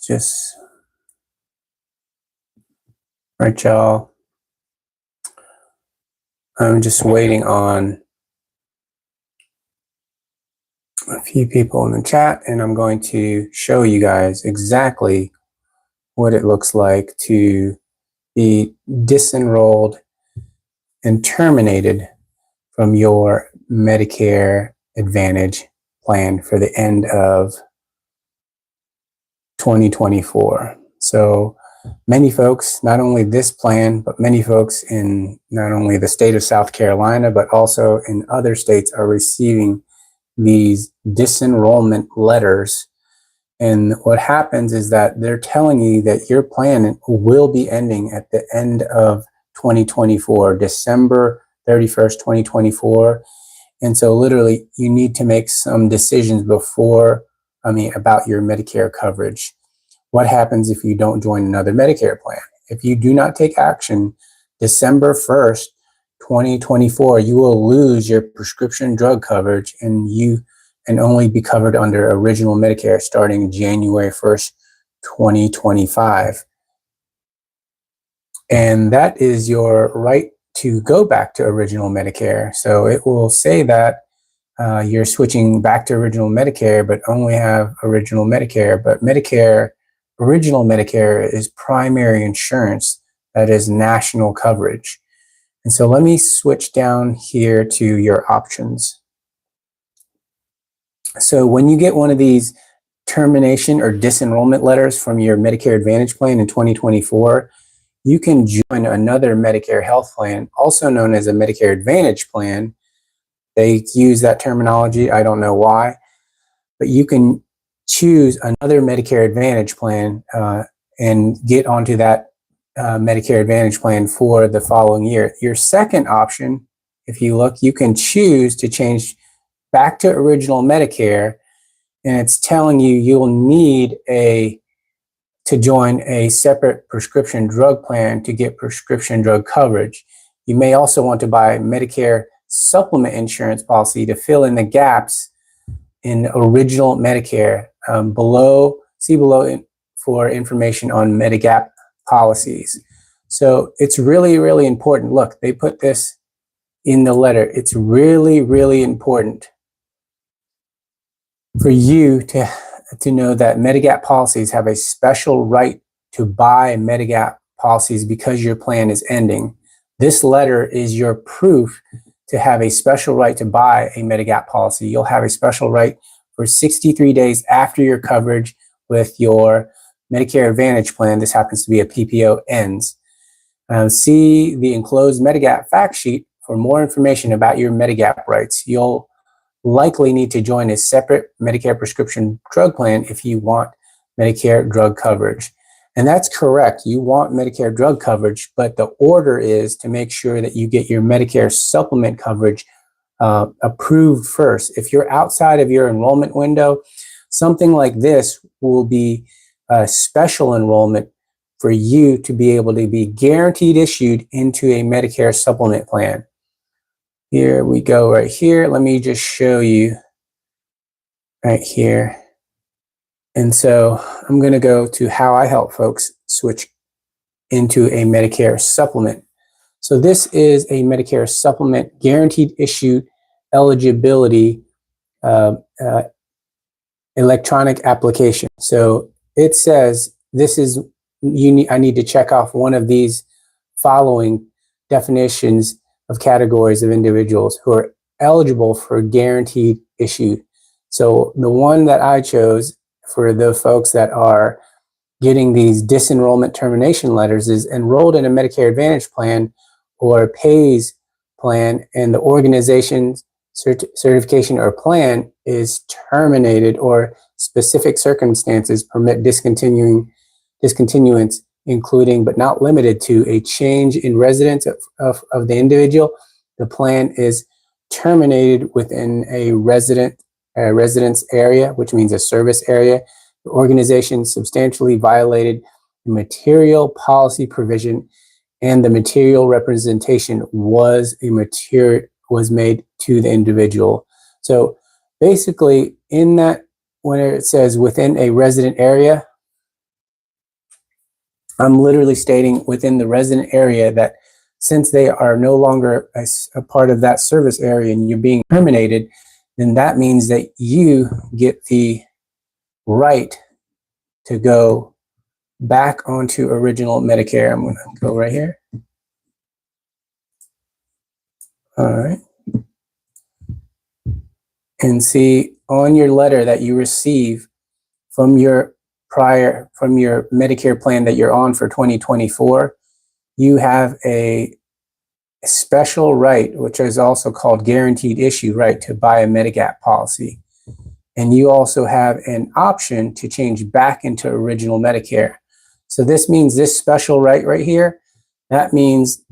just right, y'all. I'm just waiting on a few people in the chat, and I'm going to show you guys exactly what it looks like to be disenrolled and terminated from your Medicare Advantage plan for the end of 2024. So many folks, not only this plan, but many folks in not only the state of South Carolina, but also in other states are receiving these disenrollment letters. And what happens is that they're telling you that your plan will be ending at the end of 2024, December 31st, 2024. And so literally you need to make some decisions about your Medicare coverage. What happens if you don't join another Medicare plan? If you do not take action December 1st, 2024, you will lose your prescription drug coverage and only be covered under original Medicare starting January 1st, 2025. And that is your right to go back to original Medicare. So it will say that you're switching back to original Medicare, but only have original Medicare. But original Medicare is primary insurance, that is national coverage. And so let me switch down here to your options. So when you get one of these termination or disenrollment letters from your Medicare Advantage plan in 2024, you can join another Medicare health plan, also known as a Medicare Advantage plan. They use that terminology, I don't know why, but you can choose another Medicare Advantage plan and get onto that Medicare Advantage plan for the following year. Your second option, if you look, you can choose to change back to original Medicare, and it's telling you you'll need to join a separate prescription drug plan to get prescription drug coverage. You may also want to buy Medicare supplement insurance policy to fill in the gaps in original Medicare. See below for information on Medigap policies. So it's really, really important. Look, they put this in the letter. It's really, really important for you to know that Medigap policies have a special right to buy Medigap policies because your plan is ending. This letter is your proof to have a special right to buy a Medigap policy. You'll have a special right for 63 days after your coverage with your Medicare Advantage plan, this happens to be a PPO, ends. See the enclosed Medigap fact sheet for more information about your Medigap rights. You'll likely need to join a separate Medicare prescription drug plan if you want Medicare drug coverage. And that's correct. You want Medicare drug coverage, but the order is to make sure that you get your Medicare supplement coverage approved first. If you're outside of your enrollment window, something like this will be a special enrollment for you to be able to be guaranteed issued into a Medicare supplement plan. Here we go right here. Let me just show you right here. And so I'm going to go to how I help folks switch into a Medicare supplement. So this is a Medicare supplement guaranteed issue eligibility electronic application. So it says I need to check off one of these following definitions of categories of individuals who are eligible for guaranteed issue. So the one that I chose for the folks that are getting these disenrollment termination letters is enrolled in a Medicare Advantage plan or PAYS plan, and the organization's certification or plan is terminated or specific circumstances permit discontinuance, including but not limited to a change in residence of the individual. The plan is terminated within a residence area, which means a service area. The organization substantially violated the material policy provision, and the material representation was made to the individual. So basically, in that, when it says within a resident area, I'm literally stating within the resident area that since they are no longer a part of that service area and you're being terminated, then that means that you get the right to go back onto original Medicare. I'm going to go right here. All right. And see on your letter that you receive from your Medicare plan that you're on for 2024, you have a special right, which is also called guaranteed issue right, to buy a Medigap policy. And you also have an option to change back into original Medicare. So this means this special right here, that means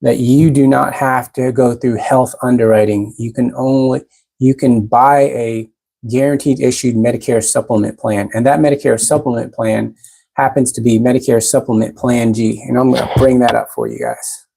that you do not have to go through health underwriting. You can buy a guaranteed issued Medicare supplement plan. And that Medicare supplement plan happens to be Medicare Supplement Plan G. And I'm going to bring that up for you guys.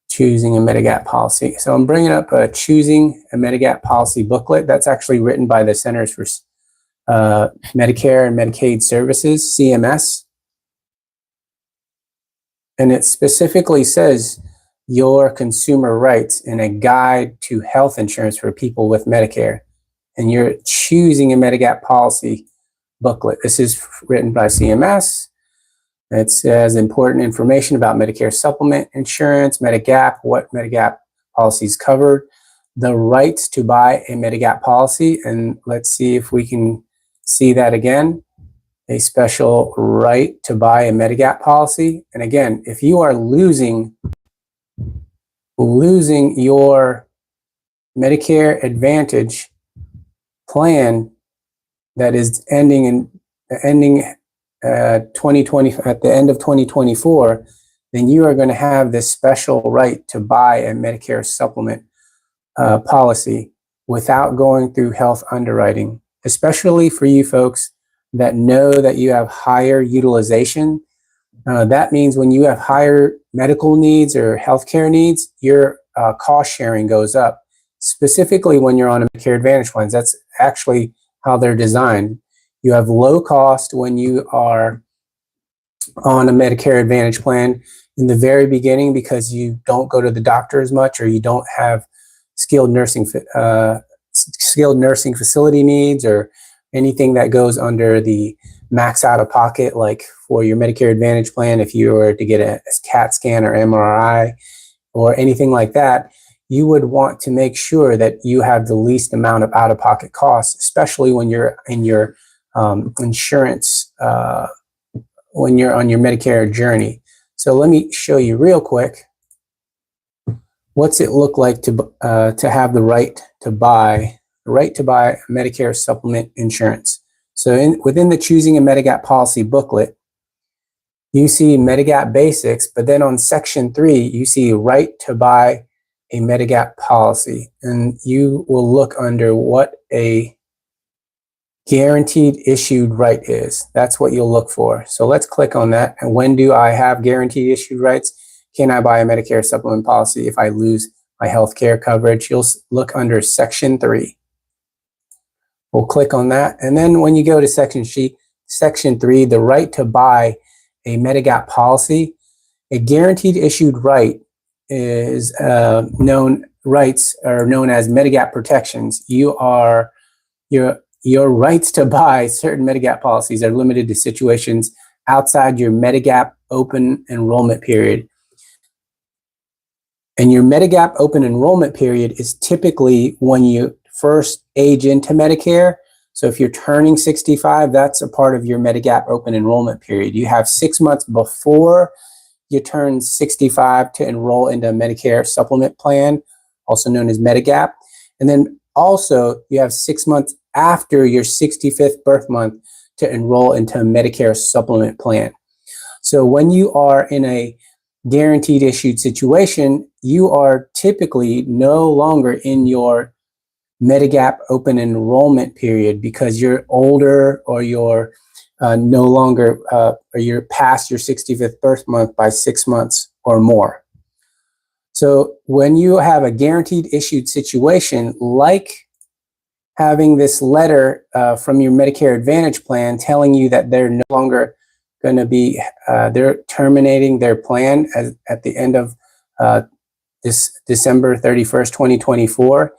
Choosing a Medigap policy. So I'm bringing up Choosing a Medigap Policy booklet. That's actually written by the Centers for Medicare and Medicaid Services, CMS. And it specifically says your consumer rights in a guide to health insurance for people with Medicare. And you're choosing a Medigap policy booklet. This is written by CMS. It says important information about Medicare supplement insurance, Medigap, what Medigap policies covered, the rights to buy a Medigap policy. And let's see if we can see that again. A special right to buy a Medigap policy. And again, if you are losing your Medicare Advantage plan that is ending 2020 at the end of 2024, then you are going to have this special right to buy a Medicare supplement policy without going through health underwriting, especially for you folks that know that you have higher utilization. That means when you have higher medical needs or healthcare needs, your cost sharing goes up, specifically when you're on a Medicare Advantage plans. That's actually how they're designed. You have low cost when you are on a Medicare Advantage plan in the very beginning because you don't go to the doctor as much, or you don't have skilled nursing facility needs, or anything that goes under the max out of pocket, like for your Medicare Advantage plan. If you were to get a CAT scan or MRI or anything like that, you would want to make sure that you have the least amount of out-of-pocket costs, especially when you're in your insurance, when you're on your Medicare journey. So let me show you real quick. What's it look like to have the right to buy Medicare supplement insurance? So within the Choosing a Medigap Policy booklet, you see Medigap Basics, but then on section 3, you see right to buy a Medigap policy, and you will look under what a guaranteed issued right is. That's what you'll look for. So let's click on that. And when do I have guaranteed issued rights? Can I buy a Medicare supplement policy if I lose my health care coverage? You'll look under section 3. We'll click on that. And then when you go to section 3, the right to buy a Medigap policy, a guaranteed issued right is rights are known as Medigap protections. Your rights to buy certain Medigap policies are limited to situations outside your Medigap open enrollment period. And your Medigap open enrollment period is typically when you first age into Medicare. So if you're turning 65, that's a part of your Medigap open enrollment period. You have 6 months before you turn 65 to enroll into a Medicare supplement plan, also known as Medigap. And then also you have 6 months after your 65th birth month to enroll into a Medicare supplement plan. So when you are in a guaranteed issued situation, you are typically no longer in your Medigap open enrollment period because you're older, or you're no longer, or you're past your 65th birth month by 6 months or more. So when you have a guaranteed issued situation like having this letter from your Medicare Advantage plan telling you that they're no longer going to be, they're terminating their plan at the end of this December 31st, 2024,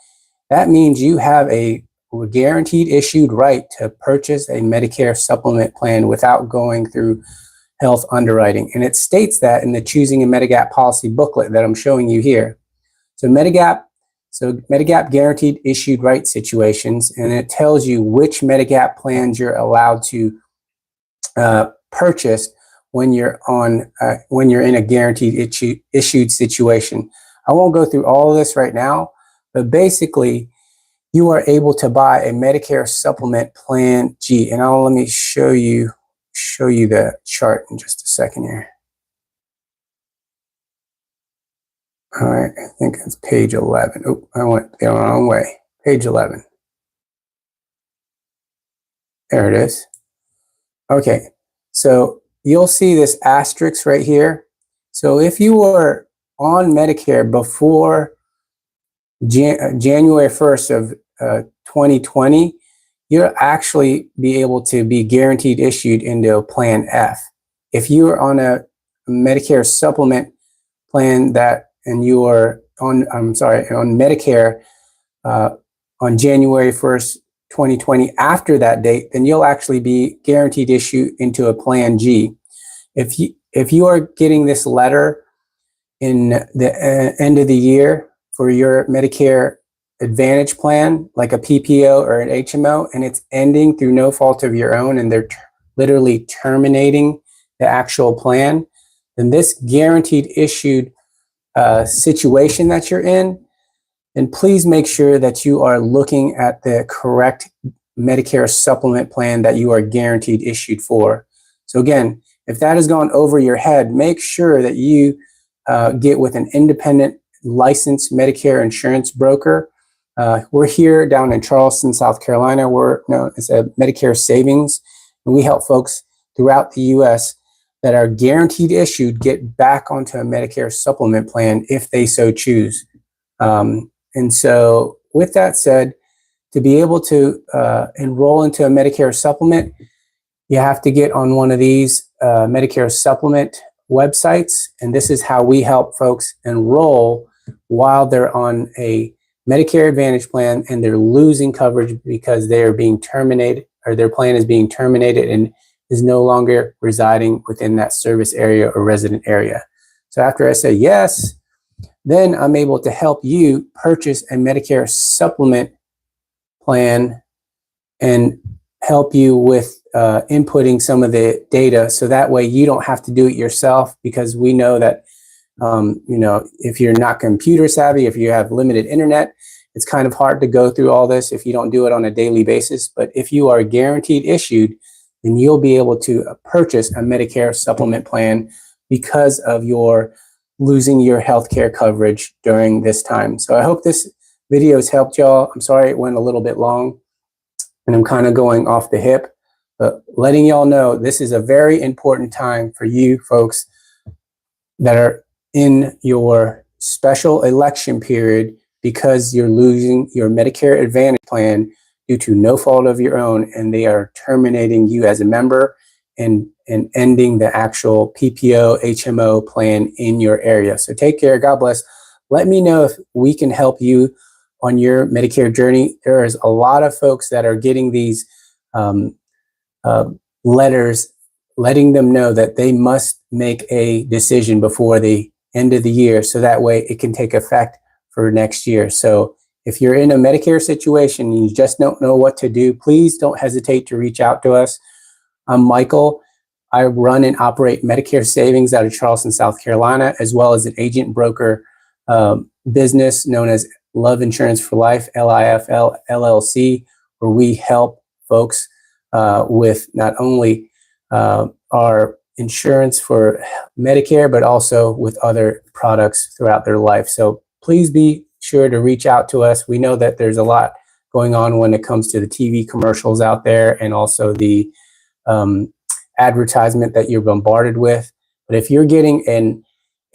that means you have a guaranteed issued right to purchase a Medicare supplement plan without going through health underwriting. And it states that in the Choosing a Medigap Policy booklet that I'm showing you here. So Medigap guaranteed issued right situations, and it tells you which Medigap plans you're allowed to purchase when you're in a guaranteed issued situation. I won't go through all of this right now, but basically you are able to buy a Medicare Supplement Plan G. And let me show you the chart in just a second here. All right, I think it's page 11. Oh, I went the wrong way. Page 11. There it is. Okay, so you'll see this asterisk right here. So if you were on Medicare before January 1st of 2020, you'll actually be able to be guaranteed issued into Plan F. If you are on a Medicare supplement plan and you are on Medicare on January 1st, 2020, after that date, then you'll actually be guaranteed issued into a Plan G. If you are getting this letter in the end of the year for your Medicare Advantage plan, like a PPO or an HMO, and it's ending through no fault of your own, and they're literally terminating the actual plan, then this guaranteed issued situation that you're in, then please make sure that you are looking at the correct Medicare supplement plan that you are guaranteed issued for. So again, if that has gone over your head, make sure that you get with an independent licensed Medicare insurance broker. We're here down in Charleston, South Carolina. We're known as MEDICARESAVINGS, and we help folks throughout the U.S. that are guaranteed issued get back onto a Medicare supplement plan if they so choose. And so with that said, to be able to enroll into a Medicare supplement, you have to get on one of these Medicare supplement websites. And this is how we help folks enroll while they're on a Medicare Advantage plan and they're losing coverage because they are being terminated, or their plan is being terminated and is no longer residing within that service area or resident area. So after I say yes, then I'm able to help you purchase a Medicare supplement plan and help you with inputting some of the data, so that way you don't have to do it yourself, because we know that if you're not computer savvy, if you have limited internet, it's kind of hard to go through all this if you don't do it on a daily basis. But if you are guaranteed issued, then you'll be able to purchase a Medicare supplement plan because of your losing your healthcare coverage during this time. So I hope this video has helped y'all. I'm sorry it went a little bit long and I'm kind of going off the hip, but letting y'all know this is a very important time for you folks that are in your special election period, because you're losing your Medicare Advantage plan due to no fault of your own, and they are terminating you as a member and ending the actual PPO, HMO plan in your area. So take care. God bless. Let me know if we can help you on your Medicare journey. There is a lot of folks that are getting these letters letting them know that they must make a decision before the end of the year, so that way it can take effect for next year. So if you're in a Medicare situation and you just don't know what to do, please don't hesitate to reach out to us. I'm Michael. I run and operate MEDICARESAVINGS out of Charleston, South Carolina, as well as an agent broker business known as Love Insurance for Life, LIFL LLC, where we help folks with not only our insurance for Medicare, but also with other products throughout their life. So please be sure to reach out to us. We know that there's a lot going on when it comes to the TV commercials out there, and also the advertisement that you're bombarded with. But if you're getting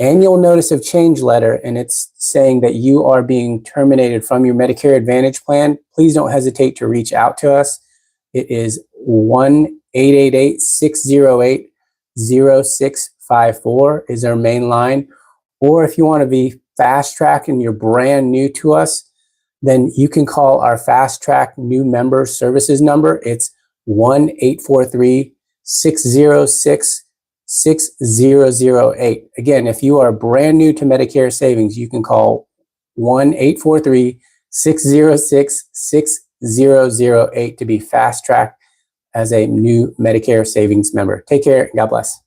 annual notice of change letter, and it's saying that you are being terminated from your Medicare Advantage plan, please don't hesitate to reach out to us. It is 1-888-608-0654 is our main line. Or if you want to be fast track and you're brand new to us, then you can call our fast track new member services number. It's 1-843-606-6008. Again, if you are brand new to Medicare Savings, you can call 1-843-606-6008 to be fast tracked as a new Medicare Savings member. Take care. God bless.